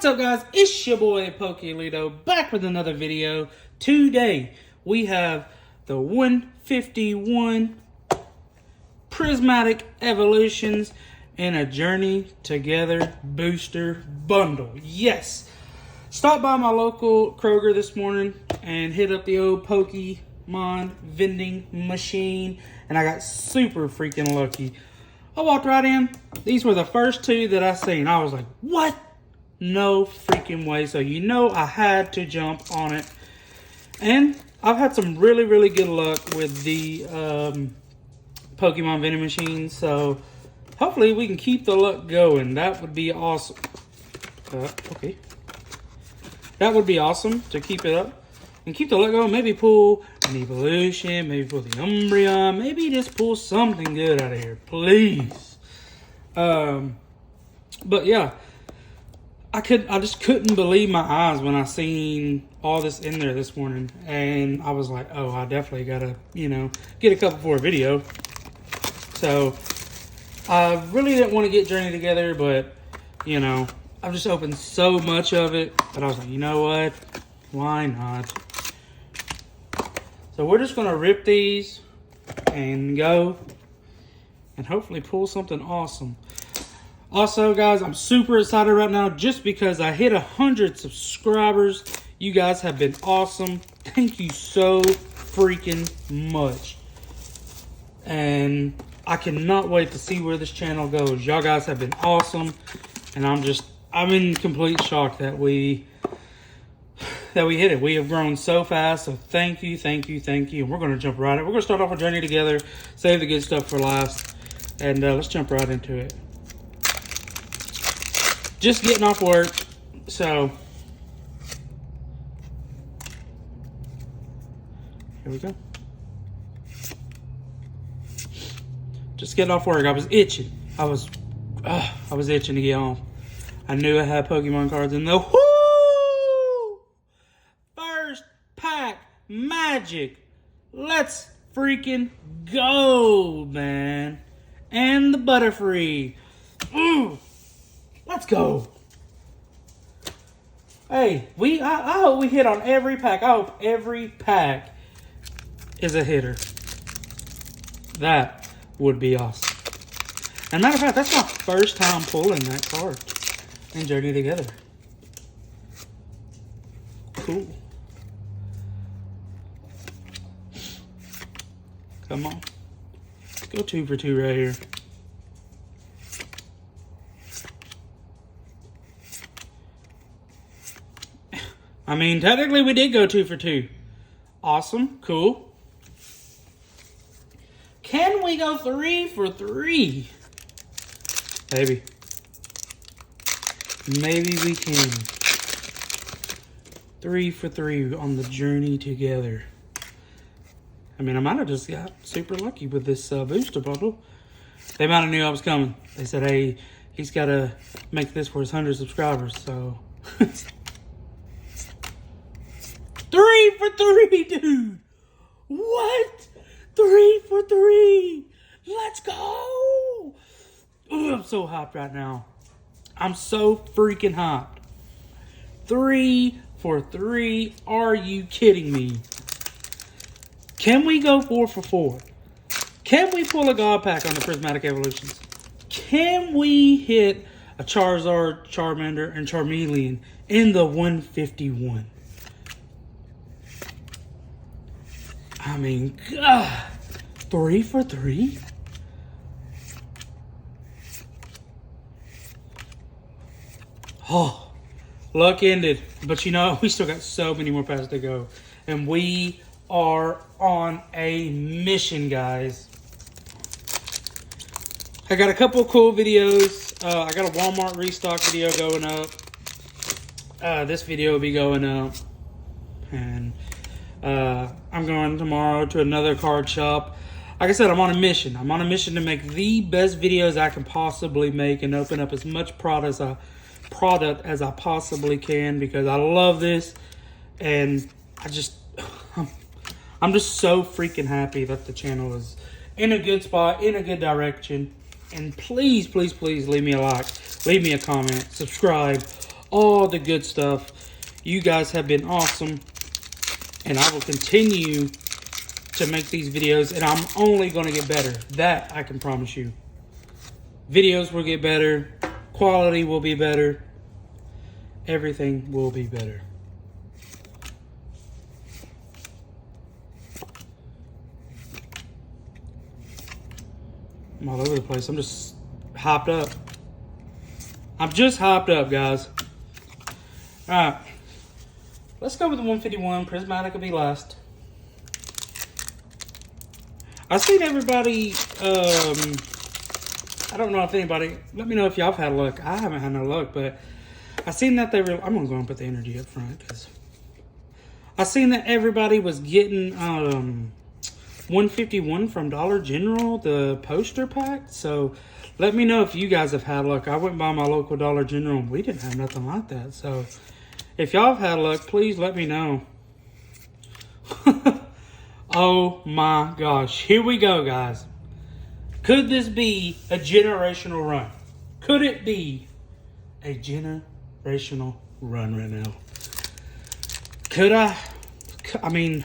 What's up, guys? It's your boy Pokelito back with another video. Today we have the 151 Prismatic Evolutions and a Journey Together booster bundle. Yes, stopped by my local Kroger this morning and hit up the old Pokemon vending machine, and I got super freaking lucky. I walked right in. These were the first two that I seen. I was like, what? No freaking way. So you know I had to jump on it. And I've had some really good luck with the Pokemon vending machines. So hopefully we can keep the luck going. That would be awesome. Okay. That would be awesome to keep it up. And keep the luck going. Maybe pull an Evolution. Maybe pull the Umbreon. Maybe just pull something good out of here. Please. But yeah. I just couldn't believe my eyes when I seen all this in there this morning. And I was like, oh, I definitely gotta, get a couple for a video. So I really didn't want to get Journey Together, but I've just opened so much of it that I was like, you know what? Why not? So we're just gonna rip these and go and hopefully pull something awesome. Also, guys, I'm super excited right now just because I hit 100 subscribers. You guys have been awesome. Thank you so freaking much. And I cannot wait to see where this channel goes. Y'all guys have been awesome. And I'm in complete shock that we hit it. We have grown so fast. So thank you. And we're going to jump right in. We're going to start off a Journey Together. Save the good stuff for last. And let's jump right into it. Just getting off work, so here we go. Just getting off work. I was itching. I was itching to get home. I knew I had Pokemon cards in the first pack magic. Let's freaking go, man! And the Butterfree. Let's go. Hey, I hope we hit on every pack. I hope every pack is a hitter. That would be awesome. And matter of fact, that's my first time pulling that card in Journey Together. Cool. Come on. Let's go 2 for 2 right here. I mean, technically we did go 2 for 2. Awesome. Cool. Can we go 3 for 3? Maybe. Maybe we can. 3 for 3 on the Journey Together. I mean, I might have just got super lucky with this booster bundle. They might have knew I was coming. They said, hey, he's got to make this for his 100 subscribers, so... 3 for 3, dude. What? 3 for 3. Let's go. Ooh, I'm so hyped right now. I'm so freaking hyped. 3 for 3. Are you kidding me? Can we go 4 for 4? Can we pull a God Pack on the Prismatic Evolutions? Can we hit a Charizard, Charmander, and Charmeleon in the 151? I mean, God, 3 for 3? Oh, luck ended. But we still got so many more packs to go. And we are on a mission, guys. I got a couple of cool videos. I got a Walmart restock video going up. This video will be going up. And... I'm going tomorrow to another card shop. Like I said, I'm on a mission. I'm on a mission to make the best videos I can possibly make and open up as much product as I possibly can, because I love this, and I'm just so freaking happy that the channel is in a good spot, in a good direction. And please leave me a like, leave me a comment, subscribe, all the good stuff. You guys have been awesome. And I will continue to make these videos. And I'm only going to get better. That I can promise you. Videos will get better. Quality will be better. Everything will be better. I'm all over the place. I'm just hopped up. I'm just hopped up, guys. Alright. Let's go with the 151. Prismatic will be last. I've seen everybody, I don't know if anybody, let me know if y'all have had luck. I haven't had no luck, but I seen that they were, I'm going to go and put the energy up front, because I seen that everybody was getting 151 from Dollar General, the poster pack. So let me know if you guys have had luck. I went by my local Dollar General and we didn't have nothing like that. So if y'all have had luck, please let me know. Oh my gosh. Here we go, guys. Could this be a generational run? Could it be a generational run right now? Could I mean,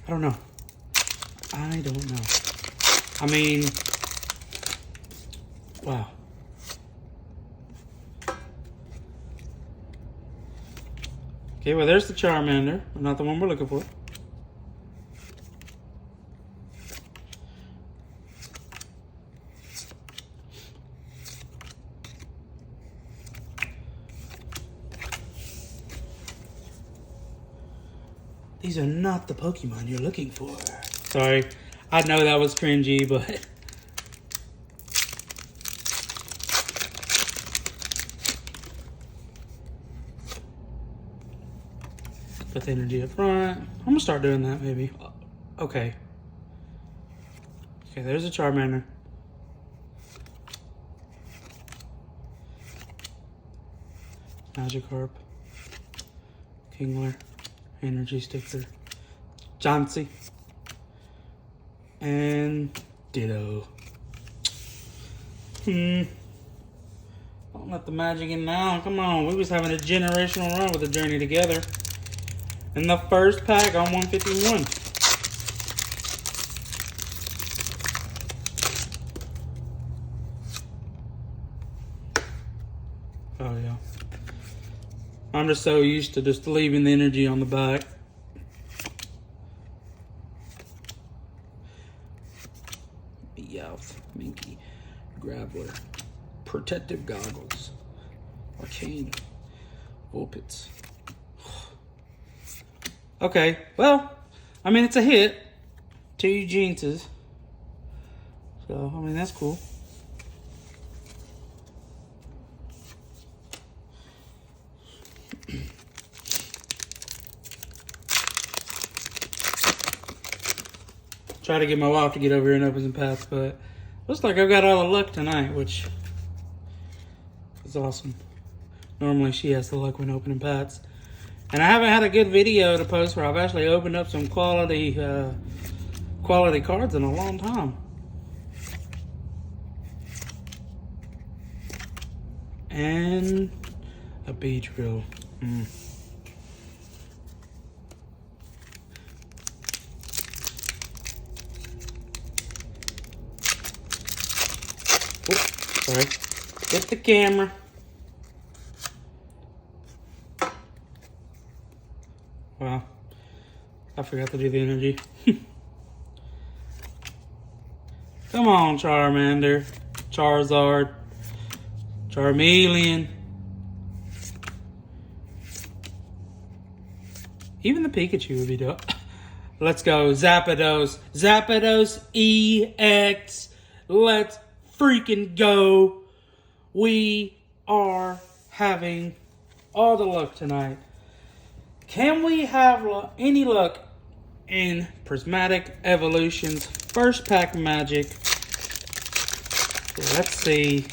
I don't know. I don't know. I mean, wow. Okay, well, there's the Charmander. Not the one we're looking for. These are not the Pokemon you're looking for. Sorry, I know that was cringy, but put the energy up front. I'm gonna start doing that maybe. Okay. Okay, there's a Charmander. Magikarp. Kingler. Energy sticker. Chansey. And Ditto. Don't let the magic in now. Come on. We was having a generational run with the Journey together. And the first pack on 151. Oh yeah. I'm just so used to just leaving the energy on the back. Meowth, Minky, Graveler, Protective Goggles, Arcane, Vulpix. Okay, well, I mean, it's a hit. 2 Eugeneses. So, I mean, that's cool. Try to get my wife to get over here and open some packs, but looks like I've got all the luck tonight, which is awesome. Normally she has the luck when opening packs. And I haven't had a good video to post where I've actually opened up some quality cards in a long time. And a beach drill. Sorry. Hit the camera. Wow. I forgot to do the energy. Come on, Charmander. Charizard. Charmeleon. Even the Pikachu would be dope. Let's go. Zapdos. Zapdos EX. Let's freaking go. We are having all the luck tonight. Can we have any luck in Prismatic Evolutions first pack magic? Let's see.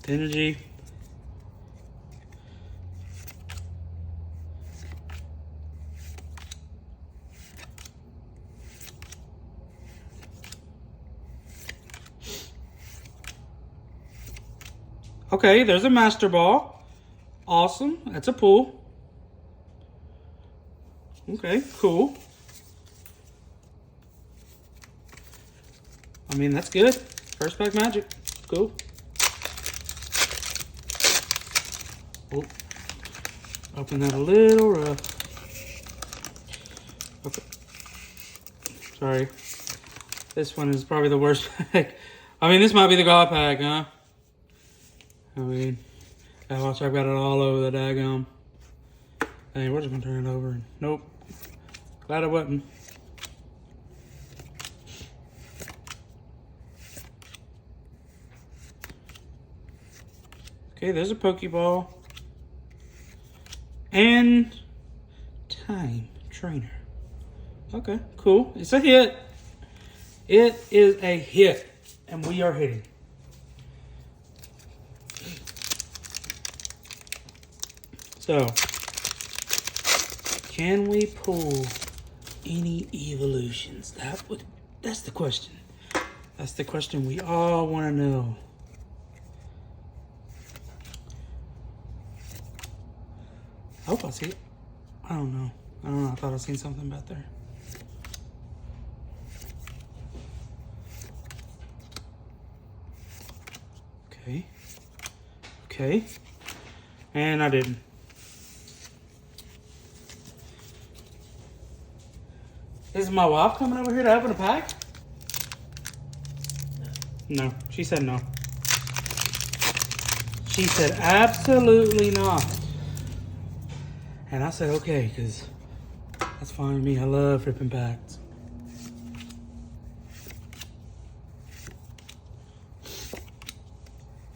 Energy. Okay, there's a Master Ball. Awesome. That's a pull. Okay, cool. I mean, that's good. First pack magic. Cool. Oh, open that a little rough. Okay. Sorry. This one is probably the worst pack. I mean, this might be the God pack, huh? I mean, watch, I've got it all over the daggum. Hey, we're just gonna turn it over. Nope. Glad I wasn't. Okay, there's a Pokeball. And Time Trainer. Okay, cool. It's a hit. It is a hit. And we are hitting. So, can we pull any evolutions? That's the question. That's the question we all want to know. I hope I see it. I don't know. I thought I seen something back there. Okay. Okay. And I didn't. Is my wife coming over here to open a pack? No. She said no. She said absolutely not. And I said okay, because that's fine with me. I love ripping packs.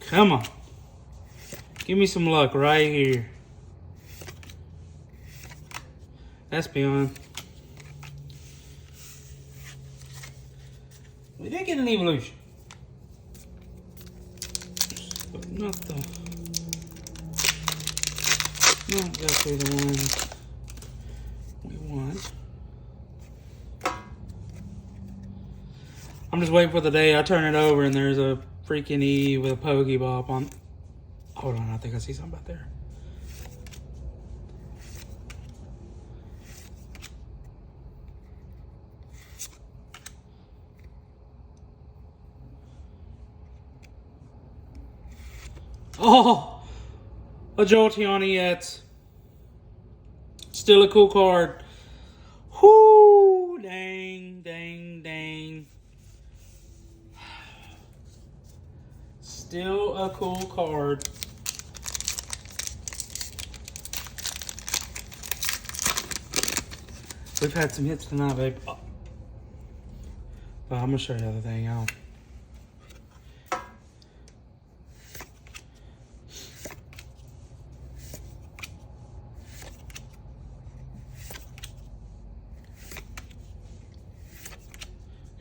Come on. Give me some luck right here. That's beyond. We did get an evolution. But not exactly the one we want. I'm just waiting for the day I turn it over and there's a freaking E with a Pokeball on. Hold on, I think I see something back there. Oh, a Jolteon EX. Still a cool card. Whoo, dang, dang, dang. Still a cool card. We've had some hits tonight, babe. Oh. But I'm gonna show you the other thing out.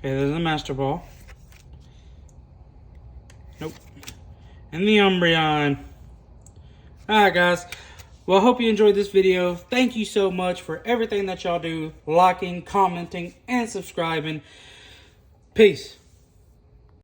Okay, there's a Master Ball. Nope. And the Umbreon. Alright, guys. Well, I hope you enjoyed this video. Thank you so much for everything that y'all do. Liking, commenting, and subscribing. Peace.